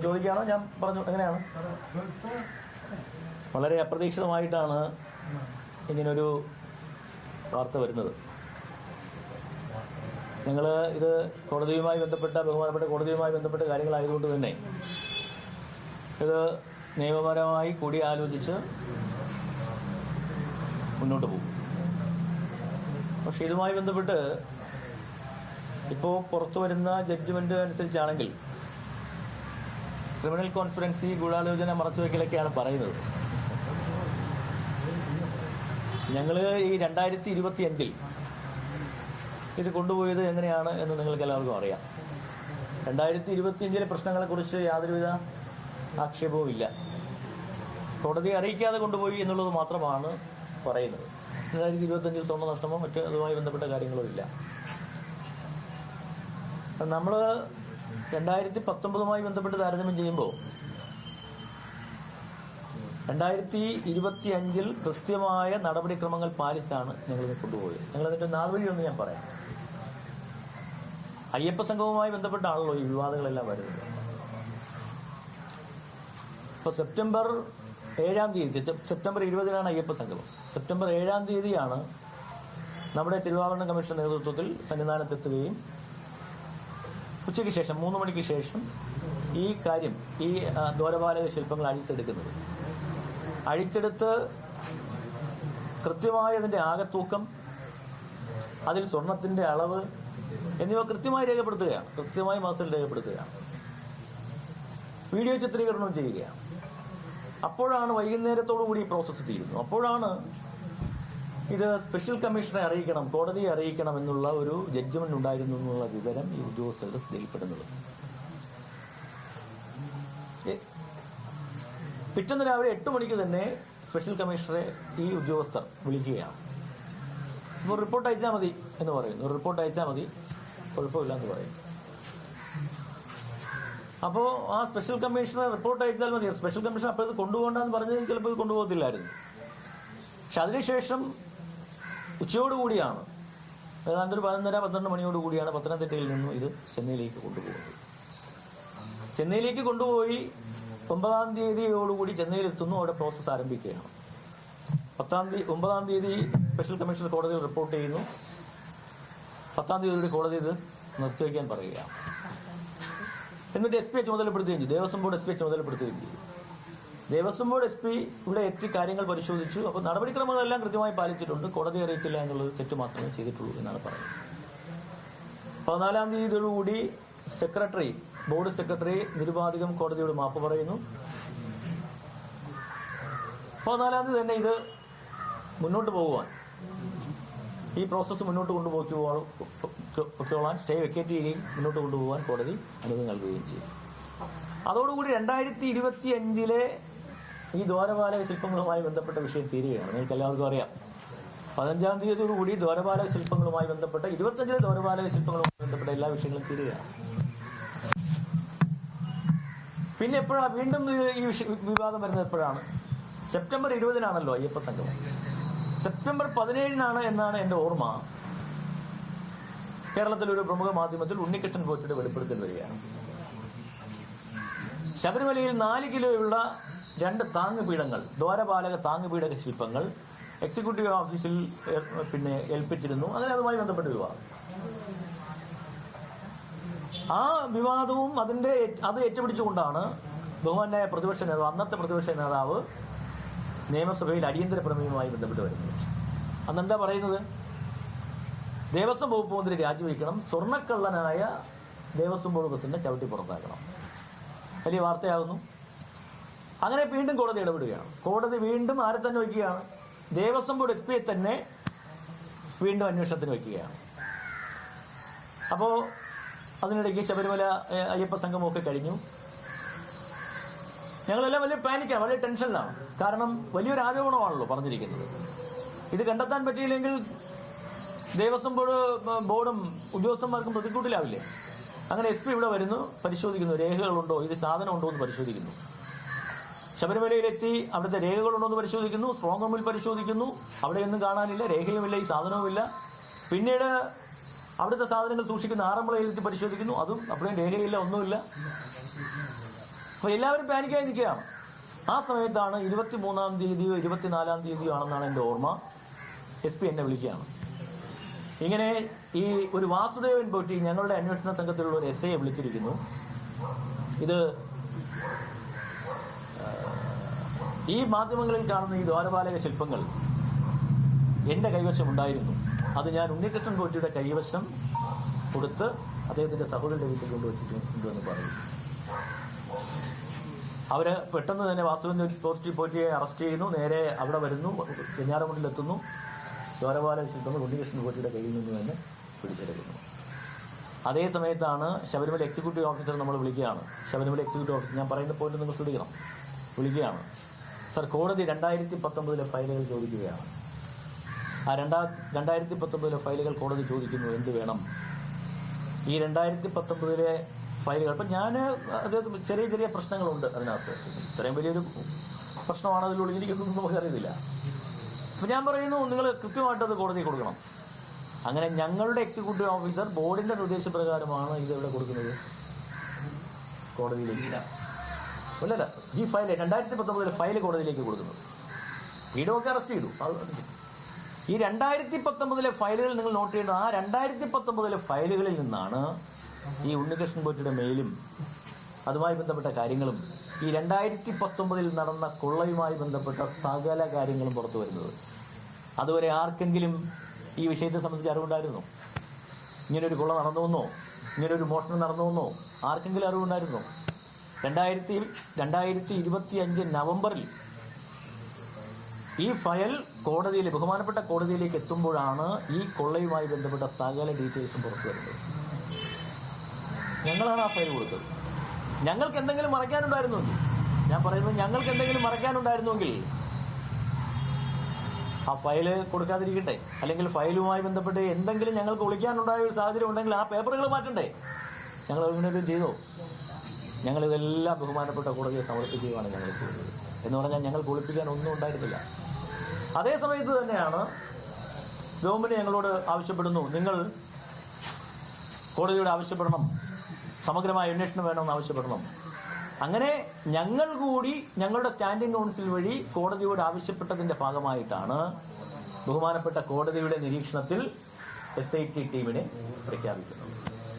ചോദിക്കുകയാണോ? ഞാൻ പറഞ്ഞു എങ്ങനെയാണ്? വളരെ അപ്രതീക്ഷിതമായിട്ടാണ് ഇങ്ങനൊരു വാർത്ത വരുന്നത്. ഞങ്ങൾ ഇത് കോടതിയുമായി ബന്ധപ്പെട്ട ബഹുമാനപ്പെട്ട കോടതിയുമായി ബന്ധപ്പെട്ട കാര്യങ്ങളായതുകൊണ്ട് തന്നെ ഇത് നിയമപരമായി കൂടി ആലോചിച്ച് മുന്നോട്ട് പോകും. പക്ഷേ ഇതുമായി ബന്ധപ്പെട്ട് ഇപ്പോൾ പുറത്തു വരുന്ന ജഡ്ജ്മെൻ്റ് അനുസരിച്ചാണെങ്കിൽ ക്രിമിനൽ കോൺസ്പിറൻസി, ഗൂഢാലോചന, മറച്ചുവെക്കലൊക്കെയാണ് പറയുന്നത്. ഞങ്ങൾ ഈ 2025 ഇത് കൊണ്ടുപോയത് എങ്ങനെയാണ് എന്ന് നിങ്ങൾക്ക് എല്ലാവർക്കും അറിയാം. 2025 പ്രശ്നങ്ങളെക്കുറിച്ച് യാതൊരുവിധ ആക്ഷേപവും ഇല്ല. കോടതിയെ അറിയിക്കാതെ കൊണ്ടുപോയി എന്നുള്ളത് മാത്രമാണ് പറയുന്നത്. 2025 സ്വർണ്ണ നഷ്ടമോ മറ്റ് അതുമായി ബന്ധപ്പെട്ട കാര്യങ്ങളോ ഇല്ല. നമ്മൾ 2019 ബന്ധപ്പെട്ട് താരതമ്യം ചെയ്യുമ്പോൾ 2025 കൃത്യമായ നടപടിക്രമങ്ങൾ പാലിച്ചാണ് ഞങ്ങളിത് കൊണ്ടുപോയത്. ഞങ്ങളതിൻ്റെ നാൾവഴിയൊന്ന് ഞാൻ പറയാം. അയ്യപ്പ സംഘവുമായി ബന്ധപ്പെട്ടാണല്ലോ ഈ വിവാദങ്ങളെല്ലാം വരുന്നത്. ഇപ്പോൾ സെപ്റ്റംബർ 7 സെപ്റ്റംബർ 20 അയ്യപ്പ സംഗമം. സെപ്റ്റംബർ 7 നമ്മുടെ തിരുവാഭരണ കമ്മീഷൻ നേതൃത്വത്തിൽ സന്നിധാനത്തെത്തുകയും ഉച്ചയ്ക്ക് ശേഷം 3 മണിക്ക് ശേഷം ഈ കാര്യം, ഈ ദ്വാരപാലക ശില്പങ്ങൾ അഴിച്ചെടുത്ത് കൃത്യമായ അതിൻ്റെ ആകത്തൂക്കം, അതിൽ സ്വർണത്തിൻ്റെ അളവ് എന്നിവ കൃത്യമായി രേഖപ്പെടുത്തുകയാണ്. കൃത്യമായി മാസത്തിൽ രേഖപ്പെടുത്തുകയാണ്. വീഡിയോ ചിത്രീകരണവും ചെയ്യുകയാണ്. അപ്പോഴാണ് വൈകുന്നേരത്തോടു കൂടി ഈ പ്രോസസ്സ് തീരുന്നു. അപ്പോഴാണ് ഇത് സ്പെഷ്യൽ കമ്മീഷണറെ അറിയിക്കണം, കോടതിയെ അറിയിക്കണം എന്നുള്ള ഒരു ജഡ്ജ്മെന്റ് ഉണ്ടായിരുന്നു എന്നുള്ള വിവരം ഈ ഉദ്യോഗസ്ഥരുടെ ശ്രദ്ധയിൽപ്പെടുന്നത്. പിറ്റേന്ന് രാവിലെ 8 മണിക്ക് തന്നെ സ്പെഷ്യൽ കമ്മീഷണറെ ഈ ഉദ്യോഗസ്ഥർ വിളിക്കുകയാണ്. ഇപ്പോൾ റിപ്പോർട്ട് അയച്ചാൽ മതി എന്ന് പറയുന്നു. റിപ്പോർട്ട് അയച്ചാൽ മതി, കുഴപ്പമില്ല എന്ന് പറയും. അപ്പോൾ ആ സ്പെഷ്യൽ കമ്മീഷണർ റിപ്പോർട്ട് അയച്ചാൽ മതി. സ്പെഷ്യൽ കമ്മീഷണർ അപ്പോൾ ഇത് കൊണ്ടുപോകണ്ടെന്ന് പറഞ്ഞാൽ ചിലപ്പോൾ ഇത് കൊണ്ടുപോകത്തില്ലായിരുന്നു. പക്ഷെ അതിനുശേഷം ഉച്ചയോടുകൂടിയാണ്, ഏതാണ്ട് ഒരു 11:30-12 മണിയോടുകൂടിയാണ് പത്തനംതിട്ടയിൽ നിന്നും ഇത് ചെന്നൈയിലേക്ക് കൊണ്ടുപോകുന്നത്. ചെന്നൈയിലേക്ക് കൊണ്ടുപോയി 9-ാം തീയതിയോടുകൂടി ചെന്നൈയിലെത്തുന്നു. അവിടെ പ്രോസസ്സ് ആരംഭിക്കുകയാണ്. 9-ാം തീയതി സ്പെഷ്യൽ കമ്മീഷണർ കോടതിയിൽ റിപ്പോർട്ട് ചെയ്യുന്നു. 10-ാം തീയതി കോടതി ഇത് നിർത്തിവെക്കാൻ പറയുകയാണ്. എന്നിട്ട് SP ചുമതലപ്പെടുത്തുകയും ചെയ്തു. ദേവസ്വം ബോർഡ് SP ചുമതലപ്പെടുത്തുകയും ചെയ്തു. ദേവസ്വം ബോർഡ് SP ഇവിടെ എത്തി കാര്യങ്ങൾ പരിശോധിച്ചു. അപ്പോൾ നടപടിക്രമങ്ങളെല്ലാം കൃത്യമായി പാലിച്ചിട്ടുണ്ട്. കോടതി അറിയിച്ചില്ല എന്നുള്ളത് തെറ്റ് മാത്രമേ ചെയ്തിട്ടുള്ളൂ എന്നാണ് പറയുന്നത്. 14-ാം തീയതിയോടുകൂടി ബോർഡ് സെക്രട്ടറി നിരുപാധികം കോടതിയോട് മാപ്പ് പറയുന്നു. 14-ാം തീയതി തന്നെ ഇത് മുന്നോട്ട് പോകുവാൻ, ഈ പ്രോസസ്സ് മുന്നോട്ട് കൊണ്ടുപോയിക്കോളാൻ, സ്റ്റേ വെക്കേറ്റ് ചെയ്യുകയും മുന്നോട്ട് കൊണ്ടുപോകാൻ കോടതി അനുമതി നൽകുകയും ചെയ്തു. അതോടുകൂടി 2025 ഈ ദ്വാരപാലക ശില്പങ്ങളുമായി ബന്ധപ്പെട്ട വിഷയം തീരുകയാണ്. നിങ്ങൾക്ക് എല്ലാവർക്കും അറിയാം. 15-ാം തീയതിയോടുകൂടി ദ്വാരപാലക ശില്പങ്ങളുമായി ബന്ധപ്പെട്ട 25 ദ്വാരപാലക ശില്പങ്ങളുമായി ബന്ധപ്പെട്ട എല്ലാ വിഷയങ്ങളും തീരുകയാണ്. പിന്നെ എപ്പോഴാണ് വീണ്ടും ഈ വിവാദം വരുന്നത്? എപ്പോഴാണ്? സെപ്റ്റംബർ 20 അയ്യപ്പ സംഗമം. സെപ്റ്റംബർ 17 എന്നാണ് എൻ്റെ ഓർമ്മ. കേരളത്തിലൊരു പ്രമുഖ മാധ്യമത്തിൽ ഉണ്ണികൃഷ്ണൻ പോറ്റിയുടെ വെളിപ്പെടുത്തൽ വരികയാണ്. ശബരിമലയിൽ 4 കിലോയുള്ള 2 താങ്ങുപീഠങ്ങൾ, ദ്വാരപാലക താങ്ങുപീഠക ശില്പങ്ങൾ എക്സിക്യൂട്ടീവ് ഓഫീസിൽ ഏൽപ്പിച്ചിരുന്നു. അങ്ങനെ അതുമായി ബന്ധപ്പെട്ട വിവാദം. ആ വിവാദവും അത് ഏറ്റുപിടിച്ചുകൊണ്ടാണ് ബഹുമാന്യായ പ്രതിപക്ഷ നേതാവ്, അന്നത്തെ പ്രതിപക്ഷ നേതാവ് നിയമസഭയിൽ അടിയന്തര പ്രമേയവുമായി ബന്ധപ്പെട്ട് വരുന്നത്. അന്നെന്താ പറയുന്നത്? ദേവസ്വം വകുപ്പ് മന്ത്രി രാജിവെക്കണം, സ്വർണ്ണക്കള്ളനായ ദേവസ്വം ബോർഡ് പ്രസിഡന്റിനെ ചവിട്ടി പുറത്താക്കണം. വലിയ വാർത്തയാകുന്നു. അങ്ങനെ വീണ്ടും കോടതി ഇടപെടുകയാണ്. കോടതി വീണ്ടും ആരെ തന്നെ വയ്ക്കുകയാണ്? ദേവസ്വം ബോർഡ് SP തന്നെ വീണ്ടും അന്വേഷണത്തിന് വയ്ക്കുകയാണ്. അപ്പോൾ അതിനിടയ്ക്ക് ശബരിമല അയ്യപ്പ സംഗമമൊക്കെ കഴിഞ്ഞു. ഞങ്ങളെല്ലാം വലിയ പാനിക്കാണ്, വലിയ ടെൻഷനിലാണ്. കാരണം വലിയൊരു ആരോപണമാണല്ലോ പറഞ്ഞിരിക്കുന്നത്. ഇത് കണ്ടെത്താൻ പറ്റിയില്ലെങ്കിൽ ദേവസ്വം ബോർഡും ഉദ്യോഗസ്ഥന്മാർക്കും പ്രതിക്കൂട്ടിലാവില്ലേ? അങ്ങനെ SP ഇവിടെ വരുന്നു, പരിശോധിക്കുന്നു, രേഖകളുണ്ടോ, ഇത് സാധനം ഉണ്ടോ എന്ന് പരിശോധിക്കുന്നു. ശബരിമലയിലെത്തി അവിടുത്തെ രേഖകളുണ്ടോ എന്ന് പരിശോധിക്കുന്നു. സ്ട്രോങ് റൂമിൽ പരിശോധിക്കുന്നു, അവിടെയൊന്നും കാണാനില്ല, രേഖയുമില്ല, ഈ സാധനവുമില്ല. പിന്നീട് അവിടുത്തെ സാധനങ്ങൾ സൂക്ഷിക്കുന്ന ആറന്മുളയിലെത്തി പരിശോധിക്കുന്നു, അതും അവിടെയും രേഖയില്ല, ഒന്നുമില്ല. അപ്പൊ എല്ലാവരും പാനിക്കായി നിൽക്കുകയാണ്. ആ സമയത്താണ് 23-ാം തീയതിയോ 24-ാം തീയതിയോ ആണെന്നാണ് എൻ്റെ ഓർമ്മ, SP എന്നെ വിളിക്കുകയാണ്. ഇങ്ങനെ ഈ ഒരു വാസുദേവൻ പോറ്റി ഞങ്ങളുടെ അന്വേഷണ സംഘത്തിലുള്ള ഒരു SIയെ വിളിച്ചിരിക്കുന്നു. ഇത് ഈ മാധ്യമങ്ങളിൽ കാണുന്ന ഈ ദ്വാരപാലക ശില്പങ്ങൾ എൻ്റെ കൈവശം ഉണ്ടായിരുന്നു. അത് ഞാൻ ഉണ്ണികൃഷ്ണൻ പോറ്റിയുടെ കൈവശം കൊടുത്ത് അദ്ദേഹത്തിന്റെ സഹോദരന്റെ വീട്ടിൽ കൊണ്ടുവച്ചിട്ടുണ്ടെന്ന് പറയും. അവര് പെട്ടെന്ന് തന്നെ വാസുദേവൻ പോറ്റിയെ അറസ്റ്റ് ചെയ്യുന്നു. നേരെ അവിടെ വരുന്നു, വെഞ്ഞാറമൂട്ടിലെത്തുന്നു. ദ്വാരപാലക ശില്പങ്ങൾ ഉണ്ണികൃഷ്ണൻ പോറ്റിയുടെ കയ്യിൽ നിന്ന് തന്നെ പിടിച്ചെടുക്കുന്നു. അതേ സമയത്താണ് ശബരിമല എക്സിക്യൂട്ടീവ് ഓഫീസർ നമ്മൾ വിളിക്കുകയാണ്. ശബരിമല എക്സിക്യൂട്ടീവ് ഓഫീസർ, ഞാൻ പറയുന്ന പോയിന്റ് നിങ്ങൾ ശ്രദ്ധിക്കണം, വിളിക്കുകയാണ്. സർ, കോടതി 2019 ഫയലുകൾ ചോദിക്കുകയാണ്. ആ 2019 ഫയലുകൾ കോടതി ചോദിക്കുന്നു, എന്ത് വേണം? ഈ 2019 ഫയലുകൾ, അപ്പം ഞാൻ അത് ചെറിയ ചെറിയ പ്രശ്നങ്ങളുണ്ട് അതിനകത്ത്. ഇത്രയും വലിയൊരു പ്രശ്നമാണ് അതിൽ ഒളിഞ്ഞിരിക്കുന്നതെന്ന് നമുക്കറിയില്ല. അപ്പം ഞാൻ പറയുന്നു, നിങ്ങൾ കൃത്യമായിട്ട് അത് കോടതി കൊടുക്കണം. അങ്ങനെ ഞങ്ങളുടെ എക്സിക്യൂട്ടീവ് ഓഫീസർ ബോർഡിന്റെ നിർദ്ദേശപ്രകാരമാണ് ഇതെവിടെ കൊടുക്കുന്നത്, കോടതിയിലേക്ക്. അല്ലല്ല, ഈ ഫയൽ 2019 ഫയൽ കോടതിയിലേക്ക് കൊടുക്കുന്നത്. വീടൊക്കെ അറസ്റ്റ് ചെയ്തു. ഈ 2019 ഫയലുകൾ നിങ്ങൾ നോട്ട് ചെയ്യേണ്ടത്, ആ 2019 ഫയലുകളിൽ നിന്നാണ് ഈ ഉണ്ണികൃഷ്ണൻ പോറ്റിയുടെ മെയിലും അതുമായി ബന്ധപ്പെട്ട കാര്യങ്ങളും ഈ 2019 നടന്ന കൊള്ളയുമായി ബന്ധപ്പെട്ട സകല കാര്യങ്ങളും പുറത്തു വരുന്നത്. അതുവരെ ആർക്കെങ്കിലും ഈ വിഷയത്തെ സംബന്ധിച്ച് അറിവുണ്ടായിരുന്നോ? ഇങ്ങനൊരു കൊള്ള നടന്നുവെന്നോ, ഇങ്ങനൊരു മോഷണം നടന്നുവെന്നോ ആർക്കെങ്കിലും അറിവുണ്ടായിരുന്നോ? 2025 നവംബറിൽ ഈ ഫയൽ കോടതിയിൽ, ബഹുമാനപ്പെട്ട കോടതിയിലേക്ക് എത്തുമ്പോഴാണ് ഈ കൊള്ളയുമായി ബന്ധപ്പെട്ട സകല ഡീറ്റെയിൽസും പുറത്തു വരുന്നത്. ഞങ്ങളാണ് ആ ഫയൽ കൊടുത്തത്. ഞങ്ങൾക്ക് എന്തെങ്കിലും മറയ്ക്കാനുണ്ടായിരുന്നുവെങ്കിൽ, ഞാൻ പറയുന്നത് ഞങ്ങൾക്ക് എന്തെങ്കിലും മറയ്ക്കാനുണ്ടായിരുന്നുവെങ്കിൽ ആ ഫയല് കൊടുക്കാതിരിക്കട്ടെ. അല്ലെങ്കിൽ ഫയലുമായി ബന്ധപ്പെട്ട് എന്തെങ്കിലും ഞങ്ങൾക്ക് ഒളിക്കാനുണ്ടായ ഒരു സാഹചര്യം ഉണ്ടെങ്കിൽ ആ പേപ്പറുകൾ മാറ്റണ്ടേ? ഞങ്ങൾ അങ്ങനെയൊക്കെ ചെയ്തോ? ഞങ്ങളിതെല്ലാം ബഹുമാനപ്പെട്ട കോടതിയെ സമർപ്പിക്കുകയാണ് ഞങ്ങൾ ചെയ്തത്. എന്ന് പറഞ്ഞാൽ ഞങ്ങൾക്ക് ഒളിപ്പിക്കാൻ ഒന്നും ഉണ്ടായിരുന്നില്ല. അതേ സമയത്ത് തന്നെയാണ് ഗവൺമെന്റ് ഞങ്ങളോട് ആവശ്യപ്പെടുന്നു, നിങ്ങൾ കോടതിയോട് ആവശ്യപ്പെടണം, സമഗ്രമായ അന്വേഷണം വേണമെന്ന് ആവശ്യപ്പെടണം. അങ്ങനെ ഞങ്ങൾ കൂടി ഞങ്ങളുടെ സ്റ്റാൻഡിംഗ് കൗൺസിൽ വഴി കോടതിയോട് ആവശ്യപ്പെട്ടതിന്റെ ഭാഗമായിട്ടാണ് ബഹുമാനപ്പെട്ട കോടതിയുടെ നിരീക്ഷണത്തിൽ SIT ടീമിനെ പ്രഖ്യാപിക്കുന്നത്.